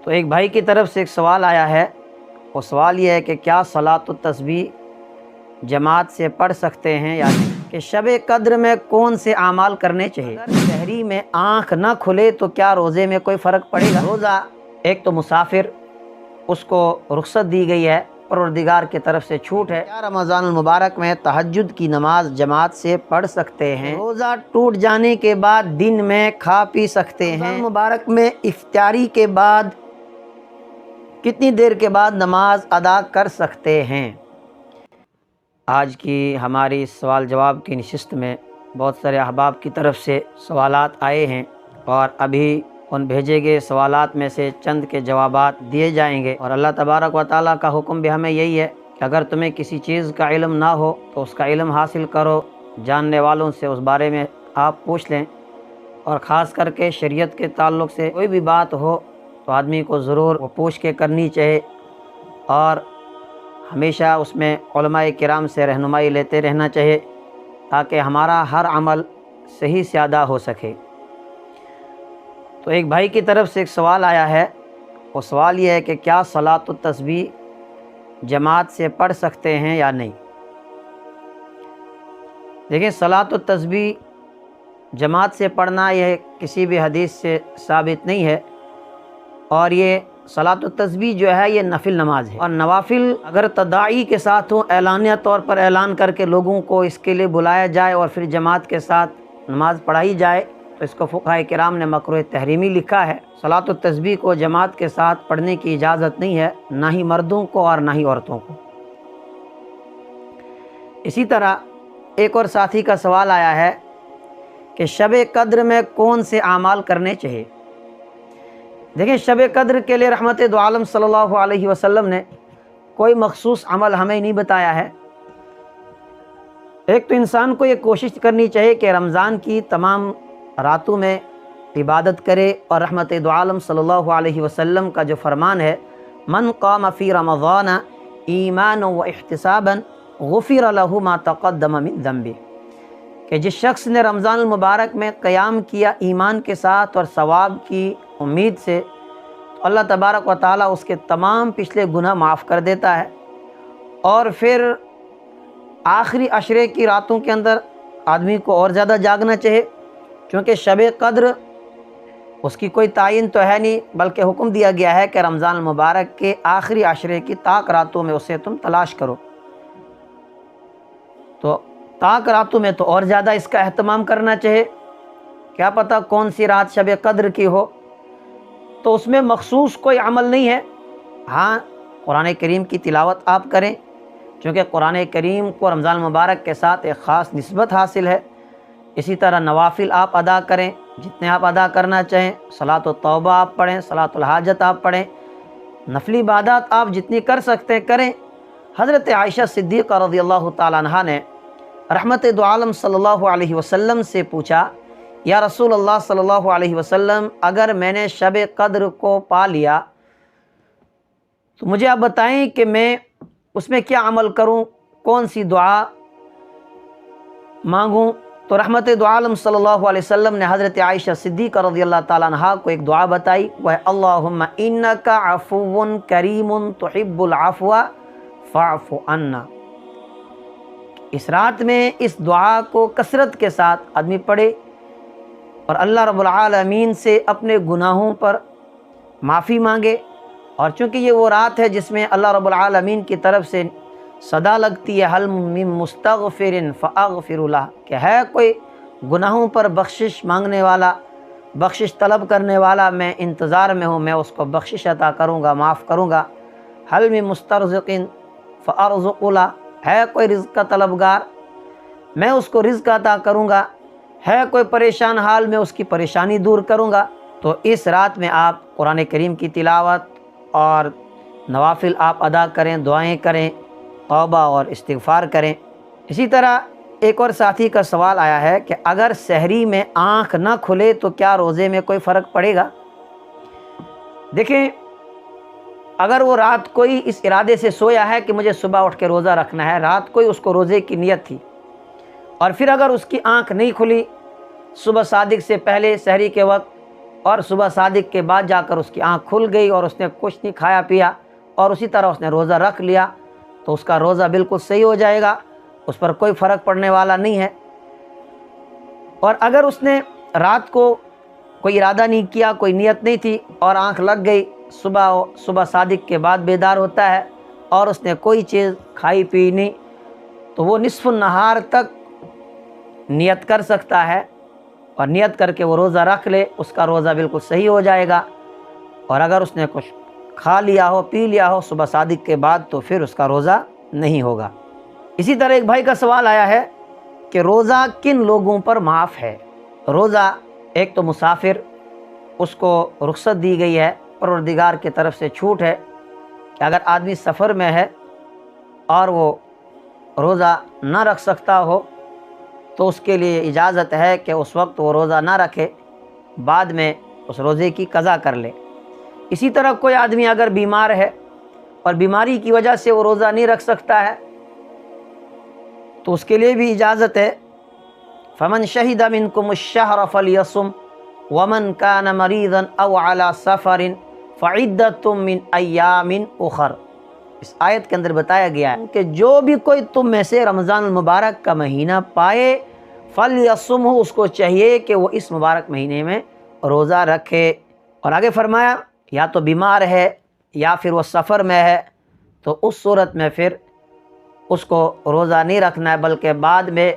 تو ایک بھائی کی طرف سے ایک سوال آیا ہے، وہ سوال یہ ہے کہ کیا صلاۃ التسبیح جماعت سے پڑھ سکتے ہیں یا نہیں، کہ شب قدر میں کون سے اعمال کرنے چاہیے؟ اگر سحری میں آنکھ نہ کھلے تو کیا روزے میں کوئی فرق پڑے گا؟ روزہ ایک تو مسافر، اس کو رخصت دی گئی ہے، پروردگار کی طرف سے چھوٹ ہے۔ کیا رمضان المبارک میں تہجد کی نماز جماعت سے پڑھ سکتے ہیں؟ روزہ ٹوٹ جانے کے بعد دن میں کھا پی سکتے ہیں؟ رمضان مبارک میں افطاری کے بعد کتنی دیر کے بعد نماز ادا کر سکتے ہیں؟ آج کی ہماری سوال جواب کی نشست میں بہت سارے احباب کی طرف سے سوالات آئے ہیں، اور ابھی ان بھیجے گئے سوالات میں سے چند کے جوابات دیے جائیں گے۔ اور اللہ تبارک و تعالیٰ کا حکم بھی ہمیں یہی ہے کہ اگر تمہیں کسی چیز کا علم نہ ہو تو اس کا علم حاصل کرو، جاننے والوں سے اس بارے میں آپ پوچھ لیں، اور خاص کر کے شریعت کے تعلق سے کوئی بھی بات ہو تو آدمی کو ضرور وہ پوچھ کے کرنی چاہیے، اور ہمیشہ اس میں علماء کرام سے رہنمائی لیتے رہنا چاہیے تاکہ ہمارا ہر عمل صحیح سے ادا ہو سکے۔ تو ایک بھائی کی طرف سے ایک سوال آیا ہے، وہ سوال یہ ہے کہ کیا صلاۃ التسبیح جماعت سے پڑھ سکتے ہیں یا نہیں؟ دیکھیں، صلاۃ التسبیح جماعت سے پڑھنا یہ کسی بھی حدیث سے ثابت نہیں ہے، اور یہ صلاۃ التسبیح جو ہے یہ نفل نماز ہے، اور نوافل اگر تداعی کے ساتھ ہوں، اعلانیہ طور پر اعلان کر کے لوگوں کو اس کے لیے بلایا جائے اور پھر جماعت کے ساتھ نماز پڑھائی جائے تو اس کو فقہاء کرام نے مکروہ تحریمی لکھا ہے۔ صلاۃ التسبیح کو جماعت کے ساتھ پڑھنے کی اجازت نہیں ہے، نہ ہی مردوں کو اور نہ ہی عورتوں کو۔ اسی طرح ایک اور ساتھی کا سوال آیا ہے کہ شب قدر میں کون سے اعمال کرنے چاہیے؟ دیکھیں، شب قدر کے لیے رحمت دو عالم صلی اللہ علیہ وسلم نے کوئی مخصوص عمل ہمیں نہیں بتایا ہے۔ ایک تو انسان کو یہ کوشش کرنی چاہیے کہ رمضان کی تمام راتوں میں عبادت کرے، اور رحمت دو عالم صلی اللہ علیہ وسلم کا جو فرمان ہے، من قام فی رمضان ایمانا و احتسابا غفر له ما تقدم من ذنبہ، کہ جس شخص نے رمضان المبارک میں قیام کیا ایمان کے ساتھ اور ثواب کی امید سے، تو اللہ تبارک و تعالیٰ اس کے تمام پچھلے گناہ معاف کر دیتا ہے۔ اور پھر آخری عشرے کی راتوں کے اندر آدمی کو اور زیادہ جاگنا چاہیے، کیونکہ شب قدر اس کی کوئی تعین تو ہے نہیں، بلکہ حکم دیا گیا ہے کہ رمضان المبارک کے آخری عشرے کی طاق راتوں میں اسے تم تلاش کرو۔ تو طاق راتوں میں تو اور زیادہ اس کا اہتمام کرنا چاہیے، کیا پتہ کون سی رات شب قدر کی ہو، تو اس میں مخصوص کوئی عمل نہیں ہے۔ ہاں، قرآن کریم کی تلاوت آپ کریں، چونکہ قرآن کریم کو رمضان المبارک کے ساتھ ایک خاص نسبت حاصل ہے۔ اسی طرح نوافل آپ ادا کریں، جتنے آپ ادا کرنا چاہیں، صلاۃ التوبہ آپ پڑھیں، صلاۃ الحاجت آپ پڑھیں، نفلی عبادات آپ جتنی کر سکتے ہیں کریں۔ حضرت عائشہ صدیقہ رضی اللہ تعالیٰ عنہا نے رحمت دو عالم صلی اللہ علیہ وسلم سے پوچھا، یا رسول اللہ صلی اللہ علیہ وسلم، اگر میں نے شب قدر کو پا لیا تو مجھے آپ بتائیں کہ میں اس میں کیا عمل کروں، کون سی دعا مانگوں؟ تو رحمت دو عالم صلی اللہ علیہ وسلم نے حضرت عائشہ صدیقہ رضی اللہ تعالیٰ عنہا کو ایک دعا بتائی، وہ ہے اللہم انک عفو کریم تحب العفو فاعف عنا۔ اس رات میں اس دعا کو کثرت کے ساتھ آدمی پڑھے اور اللہ رب العالمین سے اپنے گناہوں پر معافی مانگے، اور چونکہ یہ وہ رات ہے جس میں اللہ رب العالمین کی طرف سے صدا لگتی ہے، حل من مستغفر فاغفر لہ، کہ ہے کوئی گناہوں پر بخشش مانگنے والا، بخشش طلب کرنے والا، میں انتظار میں ہوں، میں اس کو بخشش عطا کروں گا، معاف کروں گا۔ حل من مسترزق فارزق لہ، ہے کوئی رزق کا طلبگار، میں اس کو رزق عطا کروں گا، ہے کوئی پریشان حال، میں اس کی پریشانی دور کروں گا۔ تو اس رات میں آپ قرآن کریم کی تلاوت اور نوافل آپ ادا کریں، دعائیں کریں، توبہ اور استغفار کریں۔ اسی طرح ایک اور ساتھی کا سوال آیا ہے کہ اگر سحری میں آنکھ نہ کھلے تو کیا روزے میں کوئی فرق پڑے گا؟ دیکھیں، اگر وہ رات کوئی اس ارادے سے سویا ہے کہ مجھے صبح اٹھ کے روزہ رکھنا ہے، رات کوئی اس کو روزے کی نیت تھی، اور پھر اگر اس کی آنکھ نہیں کھلی صبح صادق سے پہلے سحری کے وقت، اور صبح صادق کے بعد جا کر اس کی آنکھ کھل گئی اور اس نے کچھ نہیں کھایا پیا اور اسی طرح اس نے روزہ رکھ لیا تو اس کا روزہ بالکل صحیح ہو جائے گا، اس پر کوئی فرق پڑنے والا نہیں ہے۔ اور اگر اس نے رات کو کوئی ارادہ نہیں کیا، کوئی نیت نہیں تھی اور آنکھ لگ گئی، صبح صادق کے بعد بیدار ہوتا ہے اور اس نے کوئی چیز کھائی پی نہیں، تو وہ نصف النہار تک نیت کر سکتا ہے اور نیت کر کے وہ روزہ رکھ لے، اس کا روزہ بالکل صحیح ہو جائے گا۔ اور اگر اس نے کچھ کھا لیا ہو، پی لیا ہو صبح صادق کے بعد تو پھر اس کا روزہ نہیں ہوگا۔ اسی طرح ایک بھائی کا سوال آیا ہے کہ روزہ کن لوگوں پر معاف ہے؟ روزہ ایک تو مسافر، اس کو رخصت دی گئی ہے، پروردگار کی طرف سے چھوٹ ہے کہ اگر آدمی سفر میں ہے اور وہ روزہ نہ رکھ سکتا ہو تو اس کے لیے اجازت ہے کہ اس وقت وہ روزہ نہ رکھے، بعد میں اس روزے کی قضا کر لے۔ اسی طرح کوئی آدمی اگر بیمار ہے اور بیماری کی وجہ سے وہ روزہ نہیں رکھ سکتا ہے تو اس کے لیے بھی اجازت ہے۔ فمن شہد منکم الشہر فلیصم ومن کان مریضا او علی سفر فعدۃ من ایام اخر۔ اس آیت کے اندر بتایا گیا ہے کہ جو بھی کوئی تم میں سے رمضان المبارک کا مہینہ پائے فلیصم، اس کو چاہیے کہ وہ اس مبارک مہینے میں روزہ رکھے۔ اور آگے فرمایا یا تو بیمار ہے یا پھر وہ سفر میں ہے تو اس صورت میں پھر اس کو روزہ نہیں رکھنا ہے، بلکہ بعد میں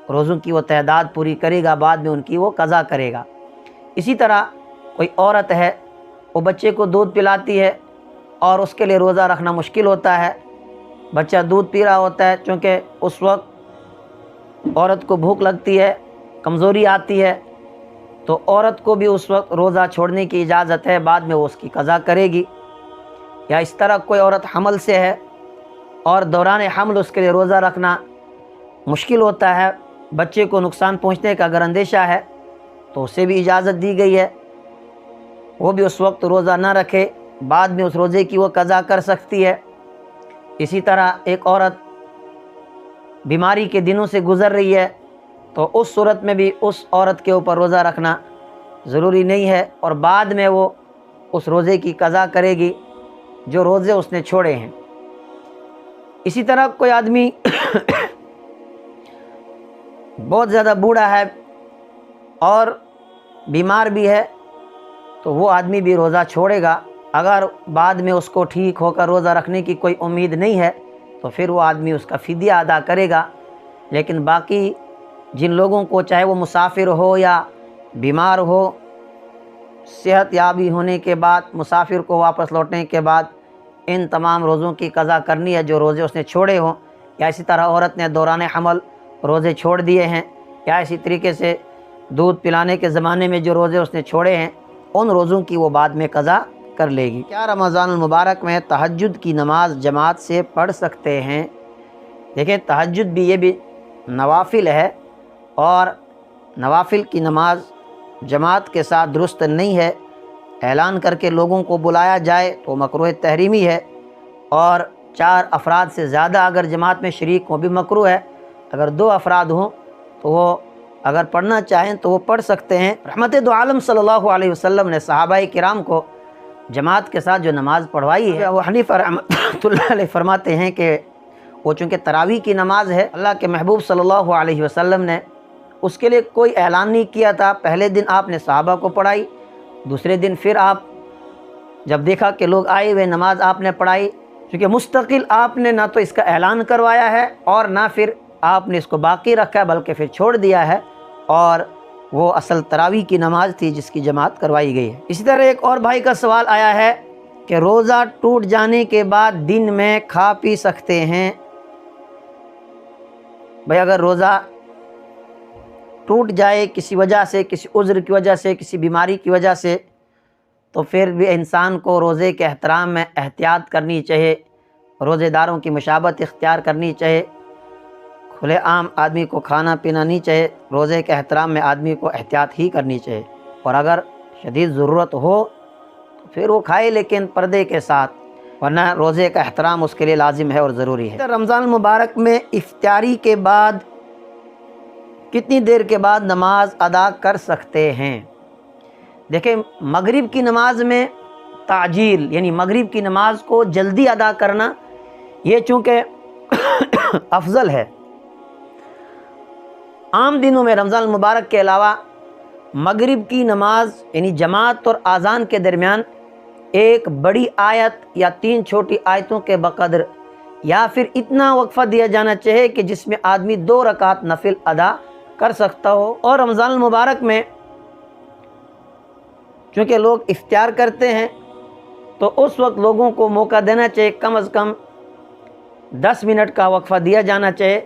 روزوں کی وہ تعداد پوری کرے گا، بعد میں ان کی وہ قضا کرے گا۔ اسی طرح کوئی عورت ہے، وہ بچے کو دودھ پلاتی ہے اور اس کے لیے روزہ رکھنا مشکل ہوتا ہے، بچہ دودھ پی رہا ہوتا ہے، چونکہ اس وقت عورت کو بھوک لگتی ہے، کمزوری آتی ہے، تو عورت کو بھی اس وقت روزہ چھوڑنے کی اجازت ہے، بعد میں وہ اس کی قضا کرے گی۔ یا اس طرح کوئی عورت حمل سے ہے اور دوران حمل اس کے لیے روزہ رکھنا مشکل ہوتا ہے، بچے کو نقصان پہنچنے کا اگر اندیشہ ہے تو اسے بھی اجازت دی گئی ہے، وہ بھی اس وقت روزہ نہ رکھے، بعد میں اس روزے کی وہ قضا کر سکتی ہے۔ اسی طرح ایک عورت بیماری کے دنوں سے گزر رہی ہے تو اس صورت میں بھی اس عورت کے اوپر روزہ رکھنا ضروری نہیں ہے اور بعد میں وہ اس روزے کی قضا کرے گی جو روزے اس نے چھوڑے ہیں۔ اسی طرح کوئی آدمی بہت زیادہ بوڑھا ہے اور بیمار بھی ہے تو وہ آدمی بھی روزہ چھوڑے گا، اگر بعد میں اس کو ٹھیک ہو کر روزہ رکھنے کی کوئی امید نہیں ہے تو پھر وہ آدمی اس کا فدیہ ادا کرے گا۔ لیکن باقی جن لوگوں کو چاہے وہ مسافر ہو یا بیمار ہو، صحت یابی ہونے کے بعد مسافر کو واپس لوٹنے کے بعد ان تمام روزوں کی قضا کرنی ہے جو روزے اس نے چھوڑے ہوں، یا اسی طرح عورت نے دوران حمل روزے چھوڑ دیے ہیں، یا اسی طریقے سے دودھ پلانے کے زمانے میں جو روزے اس نے چھوڑے ہیں ان روزوں کی وہ بعد میں قضا کر لے گی۔ کیا رمضان المبارک میں تہجد کی نماز جماعت سے پڑھ سکتے ہیں؟ دیکھیں تہجد بھی یہ بھی نوافل ہے اور نوافل کی نماز جماعت کے ساتھ درست نہیں ہے، اعلان کر کے لوگوں کو بلایا جائے تو مکروہ تحریمی ہے، اور 4 افراد سے زیادہ اگر جماعت میں شریک ہوں بھی مکروہ ہے، اگر 2 افراد ہوں تو وہ اگر پڑھنا چاہیں تو وہ پڑھ سکتے ہیں۔ رحمت دو عالم صلی اللہ علیہ وسلم نے صحابہ کرام کو جماعت کے ساتھ جو نماز پڑھوائی ہے، ابو حنیفہ رحمۃ اللہ علیہ فرماتے ہیں کہ وہ چونکہ تراویح کی نماز ہے، اللہ کے محبوب صلی اللہ علیہ وسلم نے اس کے لیے کوئی اعلان نہیں کیا تھا، پہلے دن آپ نے صحابہ کو پڑھائی، دوسرے دن پھر آپ جب دیکھا کہ لوگ آئے ہوئے نماز آپ نے پڑھائی، کیونکہ مستقل آپ نے نہ تو اس کا اعلان کروایا ہے اور نہ پھر آپ نے اس کو باقی رکھا ہے، بلکہ پھر چھوڑ دیا ہے، اور وہ اصل تراویح کی نماز تھی جس کی جماعت کروائی گئی ہے۔ اسی طرح ایک اور بھائی کا سوال آیا ہے کہ روزہ ٹوٹ جانے کے بعد دن میں کھا پی سکتے ہیں؟ بھائی اگر روزہ ٹوٹ جائے کسی وجہ سے، کسی عذر کی وجہ سے، کسی بیماری کی وجہ سے، تو پھر بھی انسان کو روزے کے احترام میں احتیاط کرنی چاہیے، روزے داروں کی مشابہت اختیار کرنی چاہیے، کھلے عام آدمی کو کھانا پینا نہیں چاہیے، روزے کے احترام میں آدمی کو احتیاط ہی کرنی چاہیے، اور اگر شدید ضرورت ہو تو پھر وہ کھائے لیکن پردے کے ساتھ، ورنہ روزے کا احترام اس کے لیے لازم ہے اور ضروری ہے۔ رمضان المبارک میں افطاری کے بعد کتنی دیر کے بعد نماز ادا کر سکتے ہیں؟ دیکھیں مغرب کی نماز میں تعجیل یعنی مغرب کی نماز کو جلدی ادا کرنا یہ چونکہ افضل ہے۔ عام دنوں میں رمضان المبارک کے علاوہ مغرب کی نماز یعنی جماعت اور اذان کے درمیان ایک بڑی آیت یا 3 چھوٹی آیتوں کے بقدر یا پھر اتنا وقفہ دیا جانا چاہیے کہ جس میں آدمی 2 رکعت نفل ادا کر سکتا ہو۔ اور رمضان المبارک میں چونکہ لوگ افطار کرتے ہیں تو اس وقت لوگوں کو موقع دینا چاہیے، کم از کم 10 منٹ کا وقفہ دیا جانا چاہیے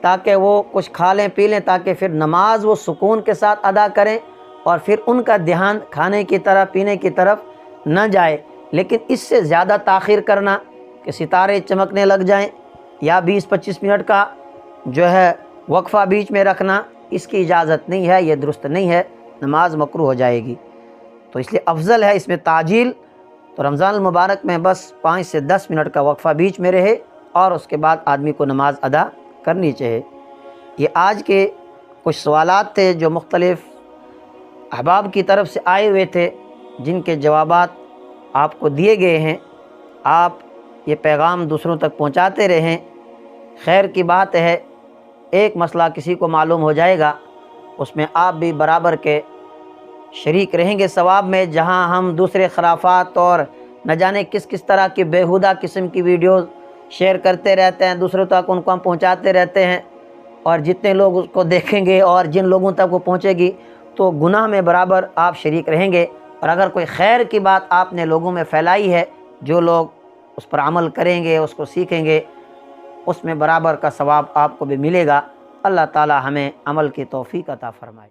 تاکہ وہ کچھ کھا لیں پی لیں، تاکہ پھر نماز وہ سکون کے ساتھ ادا کریں اور پھر ان کا دھیان کھانے کی طرف پینے کی طرف نہ جائے۔ لیکن اس سے زیادہ تاخیر کرنا کہ ستارے چمکنے لگ جائیں یا 20-25 منٹ کا جو ہے وقفہ بیچ میں رکھنا، اس کی اجازت نہیں ہے، یہ درست نہیں ہے، نماز مکروہ ہو جائے گی۔ تو اس لیے افضل ہے اس میں تعجیل۔ تو رمضان المبارک میں بس 5 سے 10 منٹ کا وقفہ بیچ میں رہے اور اس کے بعد آدمی کو نماز ادا کرنی چاہیے۔ یہ آج کے کچھ سوالات تھے جو مختلف احباب کی طرف سے آئے ہوئے تھے، جن کے جوابات آپ کو دیے گئے ہیں۔ آپ یہ پیغام دوسروں تک پہنچاتے رہیں، خیر کی بات ہے۔ ایک مسئلہ کسی کو معلوم ہو جائے گا، اس میں آپ بھی برابر کے شریک رہیں گے ثواب میں۔ جہاں ہم دوسرے خرافات اور نہ جانے کس کس طرح کی بیہودہ قسم کی ویڈیوز شیئر کرتے رہتے ہیں، دوسروں تک ان کو ہم پہنچاتے رہتے ہیں، اور جتنے لوگ اس کو دیکھیں گے اور جن لوگوں تک وہ پہنچے گی تو گناہ میں برابر آپ شریک رہیں گے۔ اور اگر کوئی خیر کی بات آپ نے لوگوں میں پھیلائی ہے، جو لوگ اس پر عمل کریں گے، اس کو سیکھیں گے، اس میں برابر کا ثواب آپ کو بھی ملے گا۔ اللہ تعالی ہمیں عمل کی توفیق عطا فرمائے۔